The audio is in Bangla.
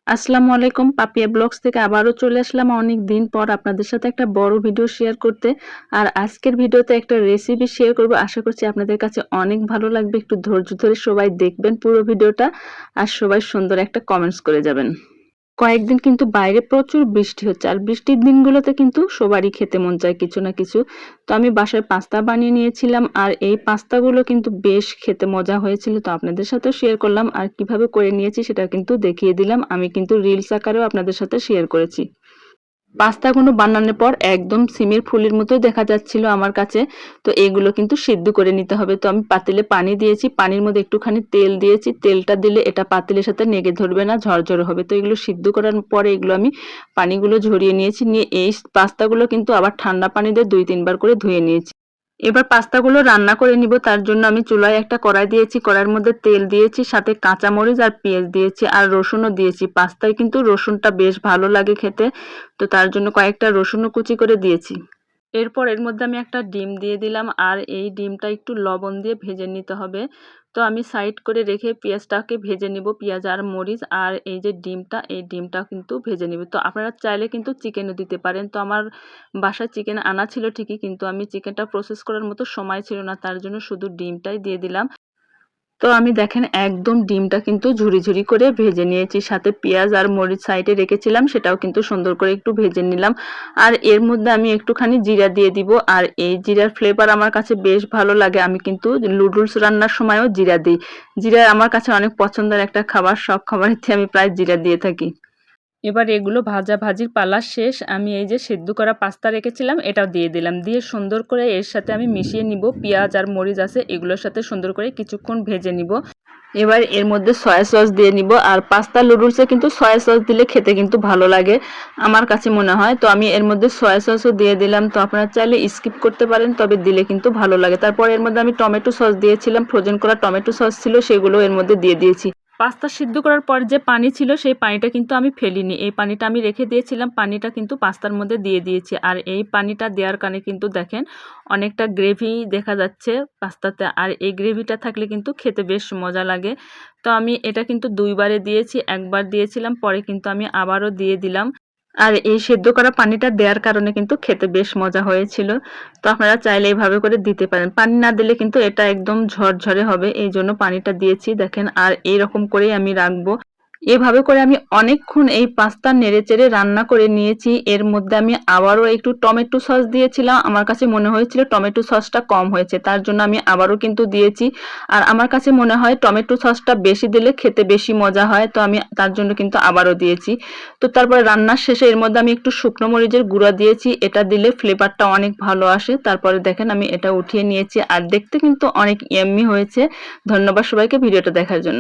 আসসালামু আলাইকুম, পাপিয়া ব্লগস থেকে আবারও চলে আসলাম অনেক দিন পর আপনাদের সাথে একটা বড় ভিডিও শেয়ার করতে। আর আজকের ভিডিওতে একটা রেসিপি শেয়ার করব, আশা করছি আপনাদের কাছে অনেক ভালো লাগবে। একটু ধৈর্য ধরে সবাই দেখবেন পুরো ভিডিওটা, আর সবাই সুন্দর একটা কমেন্টস করে যাবেন। কয়েকদিন কিন্তু বাইরে প্রচুর বৃষ্টি হচ্ছে, আর বৃষ্টির দিনগুলোতে কিন্তু সবারই খেতে মন চায় কিছু না কিছু। তো আমি বাসায় পাস্তা বানিয়ে নিয়েছিলাম, আর এই পাস্তাগুলো কিন্তু বেশ খেতে মজা হয়েছিল। তো আপনাদের সাথেও শেয়ার করলাম, আর কিভাবে করে নিয়েছি সেটা কিন্তু দেখিয়ে দিলাম। আমি কিন্তু রিলস আকারেও আপনাদের সাথে শেয়ার করেছি। পাস্তাগুলো বানানোর পর একদম সিমের ফুলের মতোই দেখা যাচ্ছিল আমার কাছে। তো এগুলো কিন্তু সিদ্ধ করে নিতে হবে। তো আমি পাতিলে পানি দিয়েছি, পানির মধ্যে একটুখানি তেল দিয়েছি। তেলটা দিলে এটা পাতিলের সাথে লেগে ধরবে না, ঝরঝরে হবে। তো এগুলো সিদ্ধ করার পরে এগুলো আমি পানিগুলো ঝরিয়ে নিয়েছি। নিয়ে এই পাস্তাগুলো কিন্তু আবার ঠান্ডা পানি দিয়ে 2-3 বার করে ধুয়ে নিয়েছি। এবার পাস্তাগুলো রান্না করে নিব। তার জন্য আমি চুলায় একটা কড়াই দিয়েছি, কড়াইয়ের মধ্যে তেল দিয়েছি, সাথে কাঁচামরিচ আর পেঁয়াজ দিয়েছি, আর রসুনও দিয়েছি। পাস্তায় কিন্তু রসুনটা বেশ ভালো লাগে খেতে, তো তার জন্য কয়েকটা রসুনও কুচি করে দিয়েছি। এরপর এর মধ্যে আমি একটা ডিম দিয়ে দিলাম, আর এই ডিমটা একটু লবণ দিয়ে ভেজে নিতে হবে। তো আমি সাইড করে রেখে পেঁয়াজটাকে ভেজে নিব, পেঁয়াজ আর মরিচ, আর এই যে ডিমটা, এই ডিমটা কিন্তু ভেজে নিব। তো আপনারা চাইলে কিন্তু চিকেনও দিতে পারেন। তো আমার বাসায় চিকেন আনা ছিল ঠিকই, কিন্তু আমি চিকেনটা প্রসেস করার মতো সময় ছিল না, তার জন্য শুধু ডিমটাই দিয়ে দিলাম। তো আমি দেখেন একদম ডিমটা কিন্তু ঝুরি ঝুরি করে ভেজে নিয়েছি, সাথে পেঁয়াজ আর মরিচ সাইডে রেখেছিলাম সেটাও কিন্তু সুন্দর করে একটু ভেজে নিলাম। আর এর মধ্যে আমি একটুখানি জিরা দিয়ে দিব, আর এই জিরার ফ্লেভার আমার কাছে বেশ ভালো লাগে। আমি কিন্তু নুডলস রান্নার সময়ও জিরা দিই। জিরা আমার কাছে অনেক পছন্দের একটা খাবার, সব খাবারেতে আমি প্রায় জিরা দিয়ে থাকি। এবার এগুলো ভাজির পালা শেষ। আমি এই যে সেদ্ধ করা পাস্তা রেখেছিলাম এটাও দিয়ে দিলাম, দিয়ে সুন্দর করে এর সাথে আমি মিশিয়ে নিব। পেঁয়াজ আর মরিচ আছে এগুলোর সাথে সুন্দর করে কিছুক্ষণ ভেজে নিব। এবার এর মধ্যে সয়া সস দিয়ে নিব, আর পাস্তা নুডলসে কিন্তু সয়া সস দিলে খেতে কিন্তু ভালো লাগে আমার কাছে মনে হয়। তো আমি এর মধ্যে সয়া সসও দিয়ে দিলাম। তো আপনারা চাইলে স্কিপ করতে পারেন, তবে দিলে কিন্তু ভালো লাগে। তারপর এর মধ্যে আমি টমেটো সস দিয়েছিলাম, ফ্রোজেন করা টমেটো সস ছিল সেগুলো এর মধ্যে দিয়ে দিয়েছি। পাস্তা সিদ্ধ করার পর যে পানি ছিল সেই পানিটা কিন্তু আমি ফেলিনি, এই পানিটা আমি রেখে দিয়েছিলাম। পানিটা কিন্তু পাস্তার মধ্যে দিয়ে দিয়েছি, আর এই পানিটা দেওয়ার কারণে কিন্তু দেখেন অনেকটা গ্রেভি দেখা যাচ্ছে পাস্তাতে, আর এই গ্রেভিটা থাকলে কিন্তু খেতে বেশ মজা লাগে। তো আমি এটা কিন্তু 2 বারে দিয়েছি, একবার দিয়েছিলাম, পরে কিন্তু আমি আবারও দিয়ে দিলাম। আর এই সেদ্ধ করা পানিটা দেওয়ার কারণে কিন্তু খেতে বেশ মজা হয়েছিল। তো আপনারা চাইলে এইভাবে করে দিতে পারেন। পানি না দিলে কিন্তু এটা একদম ঝরঝরে হবে, এই জন্য পানিটা দিয়েছি দেখেন। আর এইরকম করেই আমি রাখবো। এভাবে করে আমি অনেকক্ষণ এই পাস্তা নেড়েচেড়ে রান্না করে নিয়েছি। এর মধ্যে আমি আবারও একটু টমেটো সস দিয়েছিলাম, আমার কাছে মনে হয়েছিল টমেটো সসটা কম হয়েছে, তার জন্য আমি আবারও কিন্তু দিয়েছি। আর আমার কাছে মনে হয় টমেটো সসটা বেশি দিলে খেতে বেশি মজা হয়, তো আমি তার জন্য কিন্তু আবারও দিয়েছি। তো তারপরে রান্নার শেষে এর মধ্যে আমি একটু শুকনো মরিচের গুঁড়া দিয়েছি, এটা দিলে ফ্লেভারটা অনেক ভালো আসে। তারপরে দেখেন আমি এটা উঠিয়ে নিয়েছি, আর দেখতে কিন্তু অনেক ইয়াম্মি হয়েছে। ধন্যবাদ সবাইকে ভিডিওটা দেখার জন্য।